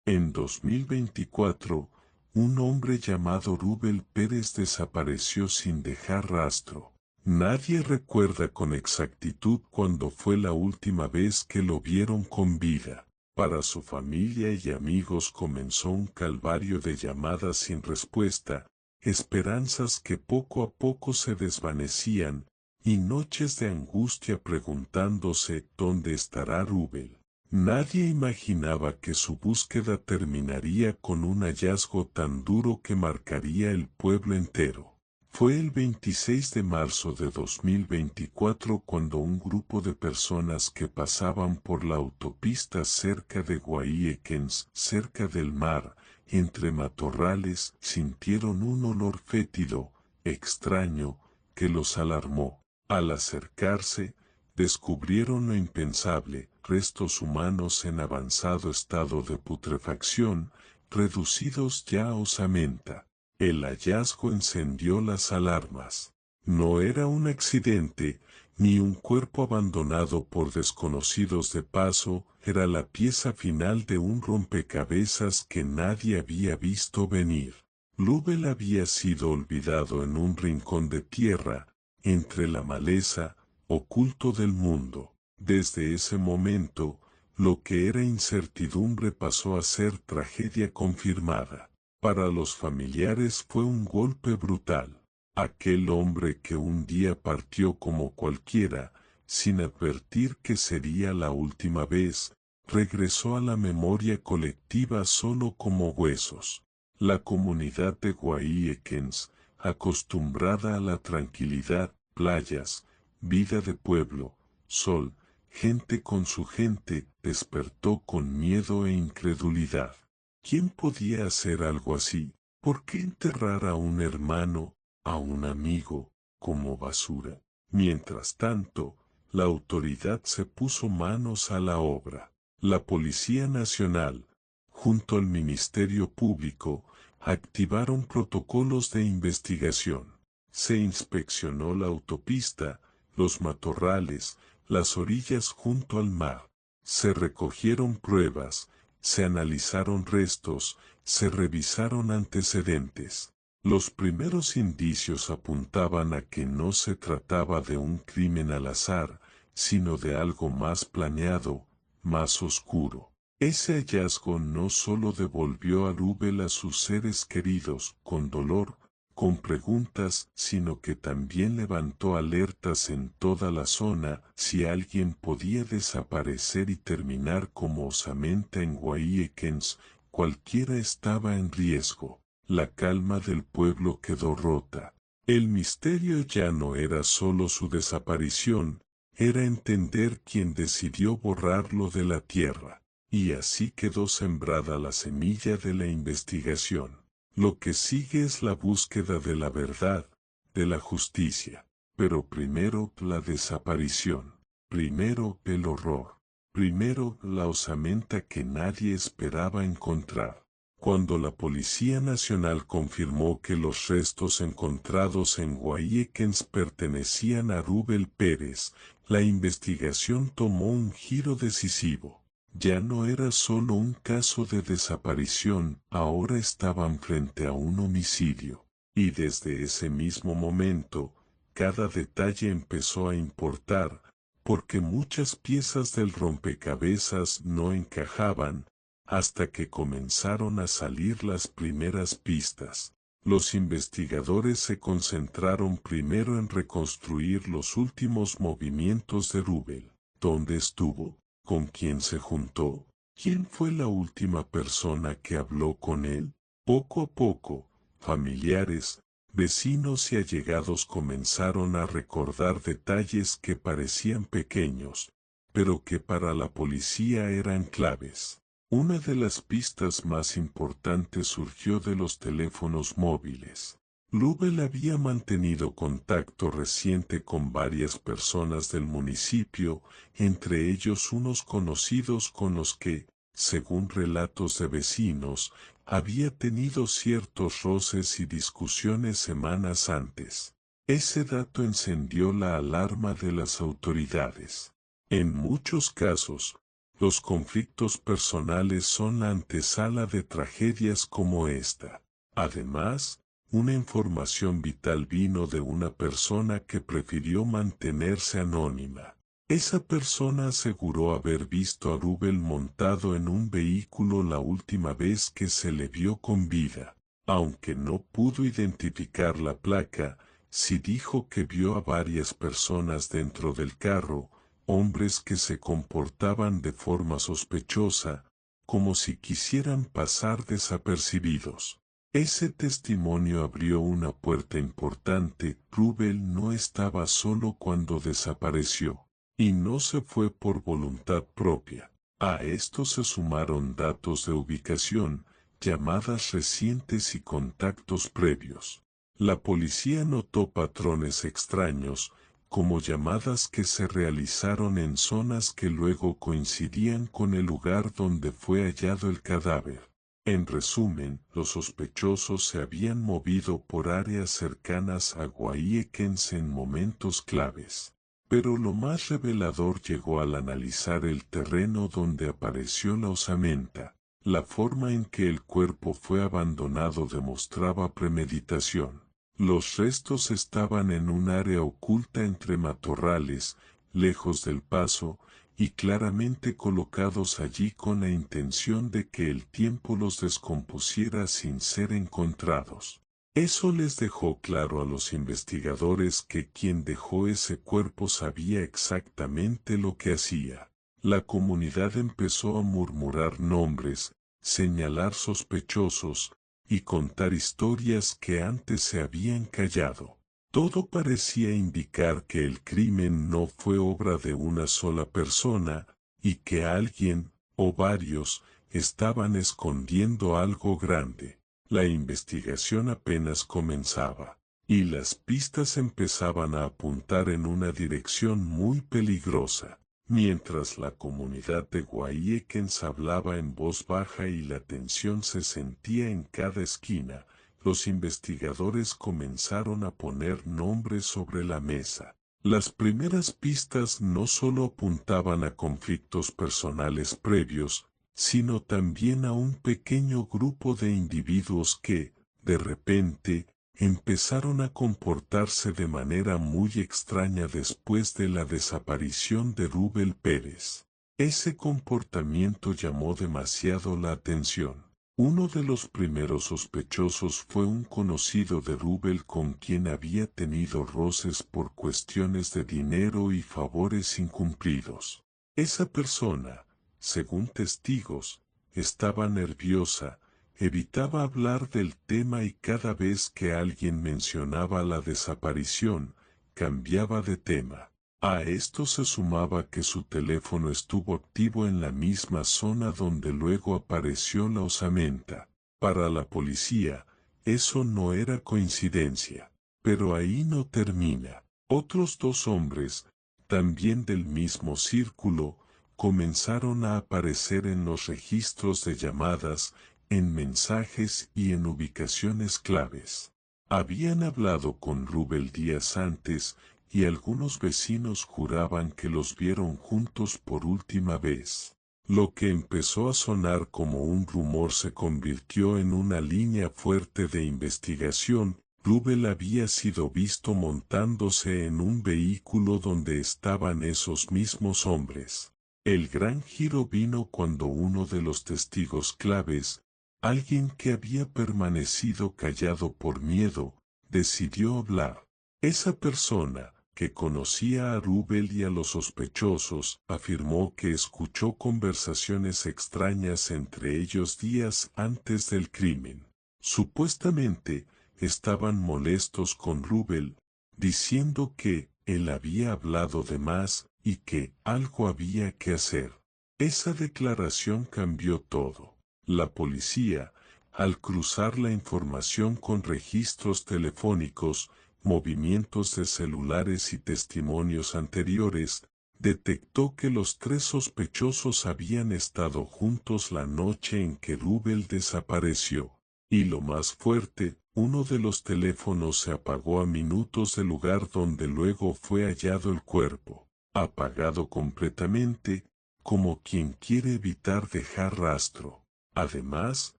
En 2024, un hombre llamado Rubel Pérez desapareció sin dejar rastro. Nadie recuerda con exactitud cuándo fue la última vez que lo vieron con vida. Para su familia y amigos comenzó un calvario de llamadas sin respuesta, esperanzas que poco a poco se desvanecían, y noches de angustia preguntándose dónde estará Rubel. Nadie imaginaba que su búsqueda terminaría con un hallazgo tan duro que marcaría el pueblo entero. Fue el 26 de marzo de 2024 cuando un grupo de personas que pasaban por la autopista cerca de Guayiquens, cerca del mar, entre matorrales, sintieron un olor fétido, extraño, que los alarmó. Al acercarse, descubrieron lo impensable, restos humanos en avanzado estado de putrefacción, reducidos ya a osamenta. El hallazgo encendió las alarmas. No era un accidente, ni un cuerpo abandonado por desconocidos de paso, era la pieza final de un rompecabezas que nadie había visto venir. Rubel había sido olvidado en un rincón de tierra, entre la maleza, oculto del mundo. Desde ese momento, lo que era incertidumbre pasó a ser tragedia confirmada. Para los familiares fue un golpe brutal. Aquel hombre que un día partió como cualquiera, sin advertir que sería la última vez, regresó a la memoria colectiva solo como huesos. La comunidad de Guayiquens, acostumbrada a la tranquilidad, playas, vida de pueblo, sol, gente con su gente, despertó con miedo e incredulidad. ¿Quién podía hacer algo así? ¿Por qué enterrar a un hermano, a un amigo, como basura? Mientras tanto, la autoridad se puso manos a la obra. La Policía Nacional, junto al Ministerio Público, activaron protocolos de investigación. Se inspeccionó la autopista, los matorrales, las orillas junto al mar. Se recogieron pruebas, se analizaron restos, se revisaron antecedentes. Los primeros indicios apuntaban a que no se trataba de un crimen al azar, sino de algo más planeado, más oscuro. Ese hallazgo no solo devolvió a Rubel a sus seres queridos con dolor, con preguntas, sino que también levantó alertas en toda la zona. Si alguien podía desaparecer y terminar como osamenta en Guayiquens, cualquiera estaba en riesgo. La calma del pueblo quedó rota. El misterio ya no era solo su desaparición, era entender quién decidió borrarlo de la tierra. Y así quedó sembrada la semilla de la investigación. Lo que sigue es la búsqueda de la verdad, de la justicia. Pero primero la desaparición. Primero el horror. Primero la osamenta que nadie esperaba encontrar. Cuando la Policía Nacional confirmó que los restos encontrados en Guayiquens pertenecían a Rubel Pérez, la investigación tomó un giro decisivo. Ya no era solo un caso de desaparición, ahora estaban frente a un homicidio. Y desde ese mismo momento, cada detalle empezó a importar, porque muchas piezas del rompecabezas no encajaban, hasta que comenzaron a salir las primeras pistas. Los investigadores se concentraron primero en reconstruir los últimos movimientos de Rubel. ¿Dónde estuvo? ¿Con quién se juntó? ¿Quién fue la última persona que habló con él? Poco a poco, familiares, vecinos y allegados comenzaron a recordar detalles que parecían pequeños, pero que para la policía eran claves. Una de las pistas más importantes surgió de los teléfonos móviles. Rubel había mantenido contacto reciente con varias personas del municipio, entre ellos unos conocidos con los que, según relatos de vecinos, había tenido ciertos roces y discusiones semanas antes. Ese dato encendió la alarma de las autoridades. En muchos casos, Los conflictos personales son la antesala de tragedias como esta. Además, una información vital vino de una persona que prefirió mantenerse anónima. Esa persona aseguró haber visto a Rubel montado en un vehículo la última vez que se le vio con vida. Aunque no pudo identificar la placa, sí dijo que vio a varias personas dentro del carro, hombres que se comportaban de forma sospechosa, como si quisieran pasar desapercibidos. Ese testimonio abrió una puerta importante. Rubel no estaba solo cuando desapareció, y no se fue por voluntad propia. A esto se sumaron datos de ubicación, llamadas recientes y contactos previos. La policía notó patrones extraños, como llamadas que se realizaron en zonas que luego coincidían con el lugar donde fue hallado el cadáver. En resumen, los sospechosos se habían movido por áreas cercanas a Guayiquens en momentos claves. Pero lo más revelador llegó al analizar el terreno donde apareció la osamenta. La forma en que el cuerpo fue abandonado demostraba premeditación. Los restos estaban en un área oculta entre matorrales, lejos del paso, y claramente colocados allí con la intención de que el tiempo los descompusiera sin ser encontrados. Eso les dejó claro a los investigadores que quien dejó ese cuerpo sabía exactamente lo que hacía. La comunidad empezó a murmurar nombres, señalar sospechosos, y contar historias que antes se habían callado. Todo parecía indicar que el crimen no fue obra de una sola persona, y que alguien, o varios, estaban escondiendo algo grande. La investigación apenas comenzaba, y las pistas empezaban a apuntar en una dirección muy peligrosa. Mientras la comunidad de Guayiquens hablaba en voz baja y la tensión se sentía en cada esquina, los investigadores comenzaron a poner nombres sobre la mesa. Las primeras pistas no solo apuntaban a conflictos personales previos, sino también a un pequeño grupo de individuos que, de repente, empezaron a comportarse de manera muy extraña después de la desaparición de Rubel Pérez. Ese comportamiento llamó demasiado la atención. Uno de los primeros sospechosos fue un conocido de Rubel con quien había tenido roces por cuestiones de dinero y favores incumplidos. Esa persona, según testigos, estaba nerviosa, evitaba hablar del tema y cada vez que alguien mencionaba la desaparición, cambiaba de tema. A esto se sumaba que su teléfono estuvo activo en la misma zona donde luego apareció la osamenta. Para la policía, eso no era coincidencia. Pero ahí no termina. Otros dos hombres, también del mismo círculo, comenzaron a aparecer en los registros de llamadas, en mensajes y en ubicaciones claves. Habían hablado con Rubel días antes, y algunos vecinos juraban que los vieron juntos por última vez. Lo que empezó a sonar como un rumor se convirtió en una línea fuerte de investigación. Rubel había sido visto montándose en un vehículo donde estaban esos mismos hombres. El gran giro vino cuando uno de los testigos claves, alguien que había permanecido callado por miedo, decidió hablar. Esa persona, que conocía a Rubel y a los sospechosos, afirmó que escuchó conversaciones extrañas entre ellos días antes del crimen. Supuestamente, estaban molestos con Rubel, diciendo que él había hablado de más y que algo había que hacer. Esa declaración cambió todo. La policía, al cruzar la información con registros telefónicos, movimientos de celulares y testimonios anteriores, detectó que los tres sospechosos habían estado juntos la noche en que Rubel desapareció. Y lo más fuerte, uno de los teléfonos se apagó a minutos del lugar donde luego fue hallado el cuerpo. Apagado completamente, como quien quiere evitar dejar rastro. Además,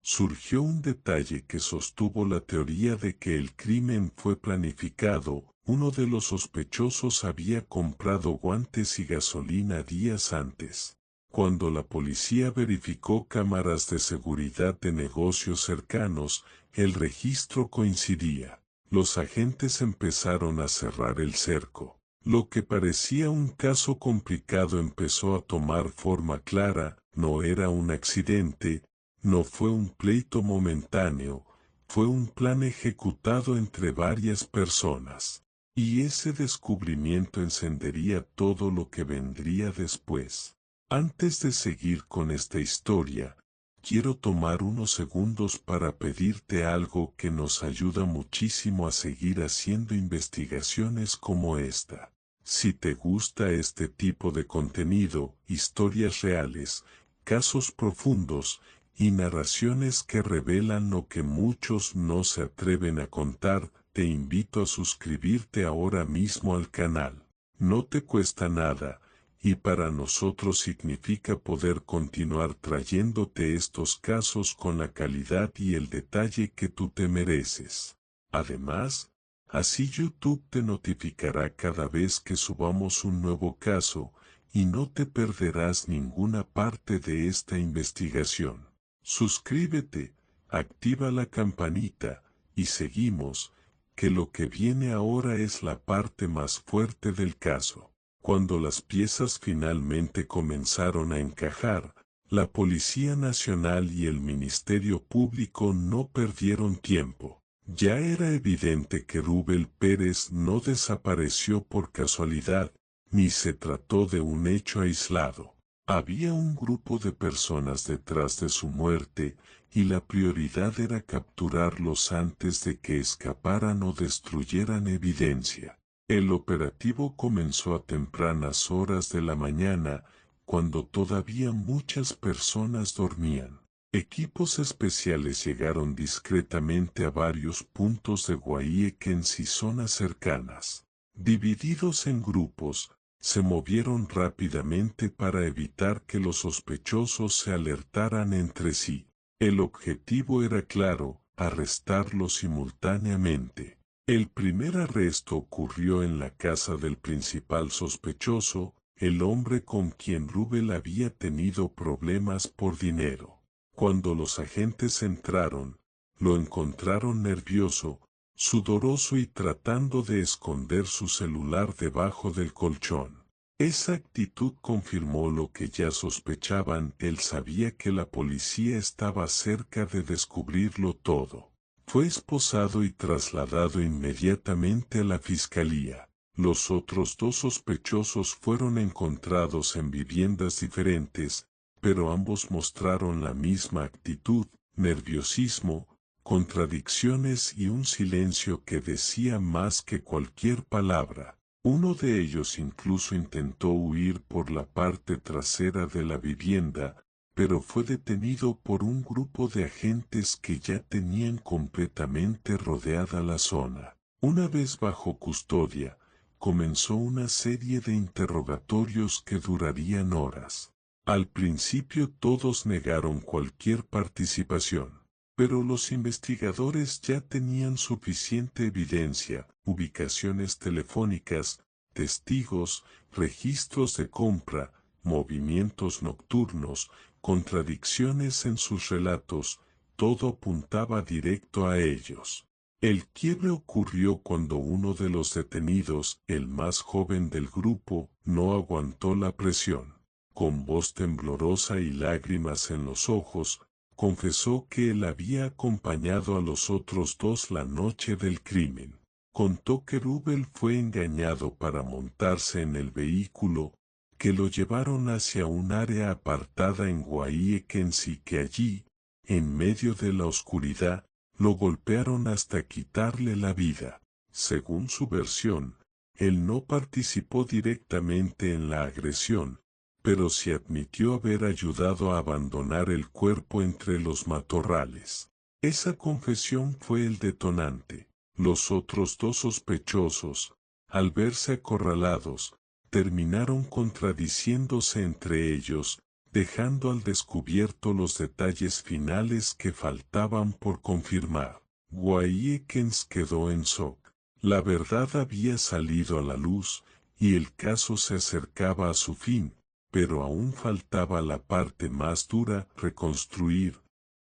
surgió un detalle que sostuvo la teoría de que el crimen fue planificado. Uno de los sospechosos había comprado guantes y gasolina días antes. Cuando la policía verificó cámaras de seguridad de negocios cercanos, el registro coincidía. Los agentes empezaron a cerrar el cerco. Lo que parecía un caso complicado empezó a tomar forma clara. No era un accidente, no fue un pleito momentáneo, fue un plan ejecutado entre varias personas. Y ese descubrimiento encendería todo lo que vendría después. Antes de seguir con esta historia, quiero tomar unos segundos para pedirte algo que nos ayuda muchísimo a seguir haciendo investigaciones como esta. Si te gusta este tipo de contenido, historias reales, casos profundos y narraciones que revelan lo que muchos no se atreven a contar, te invito a suscribirte ahora mismo al canal. No te cuesta nada, y para nosotros significa poder continuar trayéndote estos casos con la calidad y el detalle que tú te mereces. Además, así YouTube te notificará cada vez que subamos un nuevo caso, y no te perderás ninguna parte de esta investigación. Suscríbete, activa la campanita, y seguimos, que lo que viene ahora es la parte más fuerte del caso. Cuando las piezas finalmente comenzaron a encajar, la Policía Nacional y el Ministerio Público no perdieron tiempo. Ya era evidente que Rubén Pérez no desapareció por casualidad, ni se trató de un hecho aislado. Había un grupo de personas detrás de su muerte, y la prioridad era capturarlos antes de que escaparan o destruyeran evidencia. El operativo comenzó a tempranas horas de la mañana, cuando todavía muchas personas dormían. Equipos especiales llegaron discretamente a varios puntos de Guayaquil y zonas cercanas. Divididos en grupos, se movieron rápidamente para evitar que los sospechosos se alertaran entre sí. El objetivo era claro: arrestarlos simultáneamente. El primer arresto ocurrió en la casa del principal sospechoso, el hombre con quien Rubén había tenido problemas por dinero. Cuando los agentes entraron, lo encontraron nervioso, sudoroso y tratando de esconder su celular debajo del colchón. Esa actitud confirmó lo que ya sospechaban. Él sabía que la policía estaba cerca de descubrirlo todo. Fue esposado y trasladado inmediatamente a la fiscalía. Los otros dos sospechosos fueron encontrados en viviendas diferentes, pero ambos mostraron la misma actitud: nerviosismo, contradicciones y un silencio que decía más que cualquier palabra. Uno de ellos incluso intentó huir por la parte trasera de la vivienda, pero fue detenido por un grupo de agentes que ya tenían completamente rodeada la zona. Una vez bajo custodia, comenzó una serie de interrogatorios que durarían horas. Al principio todos negaron cualquier participación, pero los investigadores ya tenían suficiente evidencia: ubicaciones telefónicas, testigos, registros de compra, movimientos nocturnos, contradicciones en sus relatos. Todo apuntaba directo a ellos. El quiebre ocurrió cuando uno de los detenidos, el más joven del grupo, no aguantó la presión. Con voz temblorosa y lágrimas en los ojos, confesó que él había acompañado a los otros dos la noche del crimen. Contó que Rubén fue engañado para montarse en el vehículo, que lo llevaron hacia un área apartada en Guayaquil y que allí, en medio de la oscuridad, lo golpearon hasta quitarle la vida. Según su versión, él no participó directamente en la agresión, pero sí admitió haber ayudado a abandonar el cuerpo entre los matorrales. Esa confesión fue el detonante. Los otros dos sospechosos, al verse acorralados, terminaron contradiciéndose entre ellos, dejando al descubierto los detalles finales que faltaban por confirmar. Guayiekens quedó en shock. La verdad había salido a la luz, y el caso se acercaba a su fin, pero aún faltaba la parte más dura, reconstruir,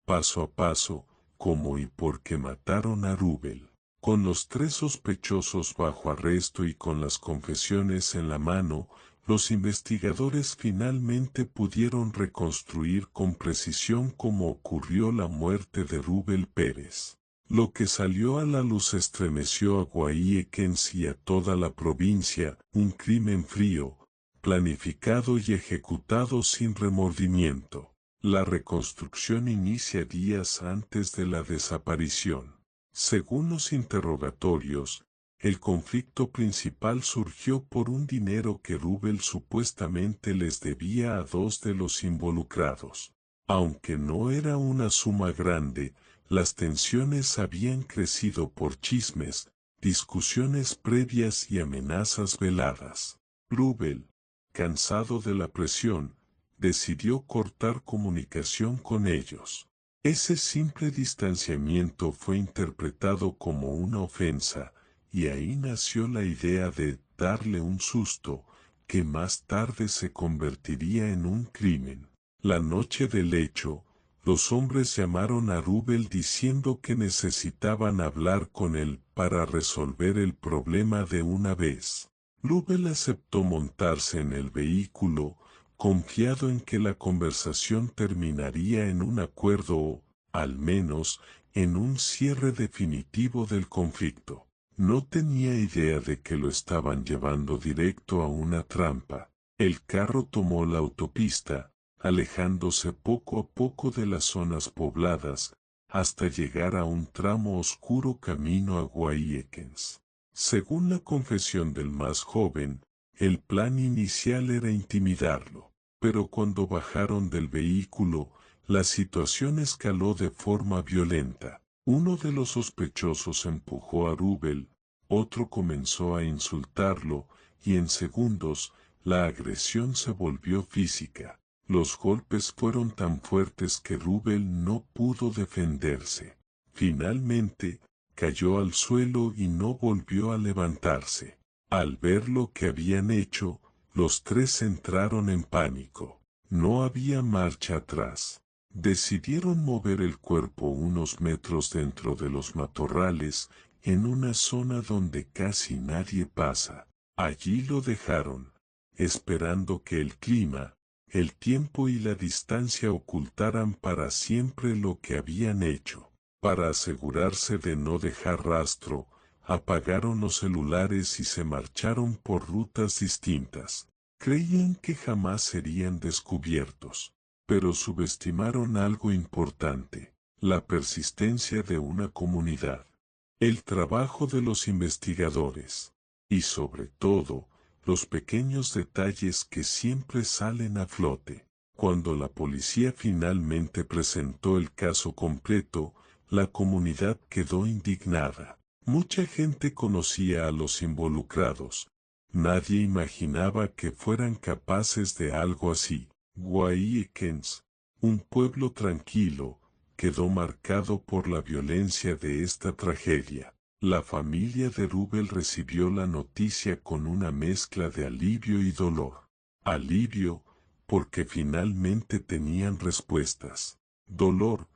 paso a paso, cómo y por qué mataron a Rubel. Con los 3 sospechosos bajo arresto y con las confesiones en la mano, los investigadores finalmente pudieron reconstruir con precisión cómo ocurrió la muerte de Rubel Pérez. Lo que salió a la luz estremeció a Guayiekens y a toda la provincia, un crimen frío, planificado y ejecutado sin remordimiento. La reconstrucción inicia días antes de la desaparición. Según los interrogatorios, el conflicto principal surgió por un dinero que Rubel supuestamente les debía a 2 de los involucrados. Aunque no era una suma grande, las tensiones habían crecido por chismes, discusiones previas y amenazas veladas. Rubel, cansado de la presión, decidió cortar comunicación con ellos. Ese simple distanciamiento fue interpretado como una ofensa, y ahí nació la idea de darle un susto, que más tarde se convertiría en un crimen. La noche del hecho, los hombres llamaron a Rubel diciendo que necesitaban hablar con él para resolver el problema de una vez. Rubel aceptó montarse en el vehículo, confiado en que la conversación terminaría en un acuerdo o, al menos, en un cierre definitivo del conflicto. No tenía idea de que lo estaban llevando directo a una trampa. El carro tomó la autopista, alejándose poco a poco de las zonas pobladas, hasta llegar a un tramo oscuro camino a Guayiekens. Según la confesión del más joven, el plan inicial era intimidarlo, pero cuando bajaron del vehículo, la situación escaló de forma violenta. Uno de los sospechosos empujó a Rubel, otro comenzó a insultarlo, y en segundos, la agresión se volvió física. Los golpes fueron tan fuertes que Rubel no pudo defenderse. Finalmente, cayó al suelo y no volvió a levantarse. Al ver lo que habían hecho, los 3 entraron en pánico. No había marcha atrás. Decidieron mover el cuerpo unos metros dentro de los matorrales, en una zona donde casi nadie pasa. Allí lo dejaron, esperando que el clima, el tiempo y la distancia ocultaran para siempre lo que habían hecho. Para asegurarse de no dejar rastro, apagaron los celulares y se marcharon por rutas distintas. Creían que jamás serían descubiertos, pero subestimaron algo importante: la persistencia de una comunidad, el trabajo de los investigadores, y sobre todo, los pequeños detalles que siempre salen a flote. Cuando la policía finalmente presentó el caso completo, la comunidad quedó indignada. Mucha gente conocía a los involucrados. Nadie imaginaba que fueran capaces de algo así. Guayiekens, un pueblo tranquilo, quedó marcado por la violencia de esta tragedia. La familia de Rubel recibió la noticia con una mezcla de alivio y dolor. Alivio, porque finalmente tenían respuestas. Dolor,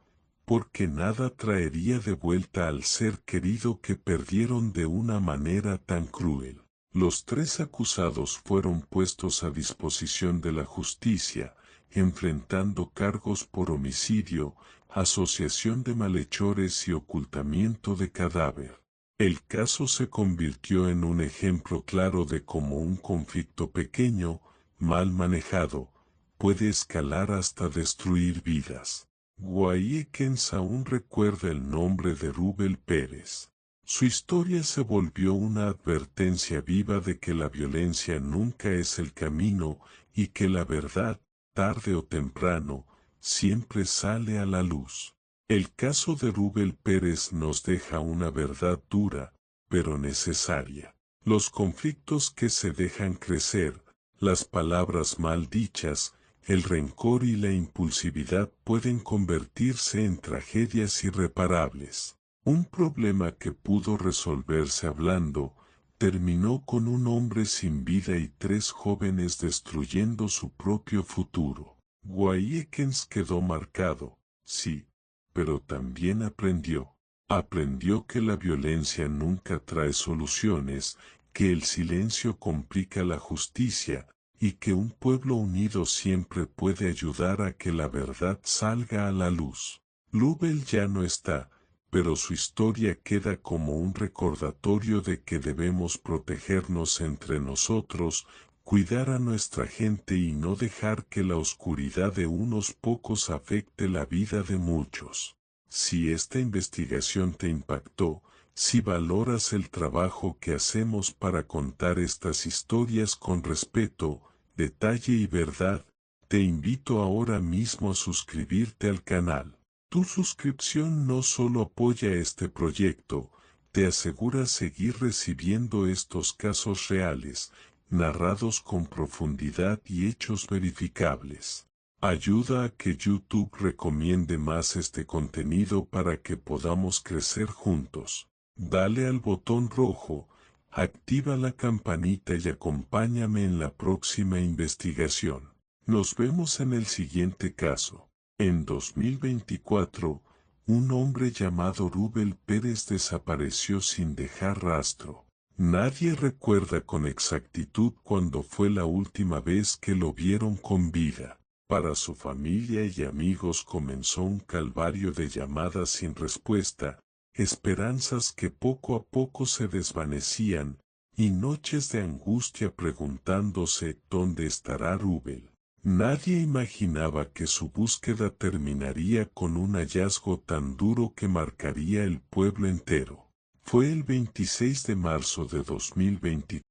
porque nada traería de vuelta al ser querido que perdieron de una manera tan cruel. Los 3 acusados fueron puestos a disposición de la justicia, enfrentando cargos por homicidio, asociación de malhechores y ocultamiento de cadáver. El caso se convirtió en un ejemplo claro de cómo un conflicto pequeño, mal manejado, puede escalar hasta destruir vidas. Guayiekens aún recuerda el nombre de Rubel Pérez. Su historia se volvió una advertencia viva de que la violencia nunca es el camino y que la verdad, tarde o temprano, siempre sale a la luz. El caso de Rubel Pérez nos deja una verdad dura, pero necesaria. Los conflictos que se dejan crecer, las palabras mal dichas, el rencor y la impulsividad pueden convertirse en tragedias irreparables. Un problema que pudo resolverse hablando, terminó con un hombre sin vida y 3 jóvenes destruyendo su propio futuro. Guayekens quedó marcado, sí, pero también aprendió. Aprendió que la violencia nunca trae soluciones, que el silencio complica la justicia, y que un pueblo unido siempre puede ayudar a que la verdad salga a la luz. Lubel ya no está, pero su historia queda como un recordatorio de que debemos protegernos entre nosotros, cuidar a nuestra gente y no dejar que la oscuridad de unos pocos afecte la vida de muchos. Si esta investigación te impactó, si valoras el trabajo que hacemos para contar estas historias con respeto, detalle y verdad, te invito ahora mismo a suscribirte al canal. Tu suscripción no solo apoya este proyecto, te asegura seguir recibiendo estos casos reales, narrados con profundidad y hechos verificables. Ayuda a que YouTube recomiende más este contenido para que podamos crecer juntos. Dale al botón rojo, activa la campanita y acompáñame en la próxima investigación. Nos vemos en el siguiente caso. En 2024, un hombre llamado Rubel Pérez desapareció sin dejar rastro. Nadie recuerda con exactitud cuándo fue la última vez que lo vieron con vida. Para su familia y amigos comenzó un calvario de llamadas sin respuesta, esperanzas que poco a poco se desvanecían, y noches de angustia preguntándose dónde estará Rubel. Nadie imaginaba que su búsqueda terminaría con un hallazgo tan duro que marcaría el pueblo entero. Fue el 26 de marzo de 2020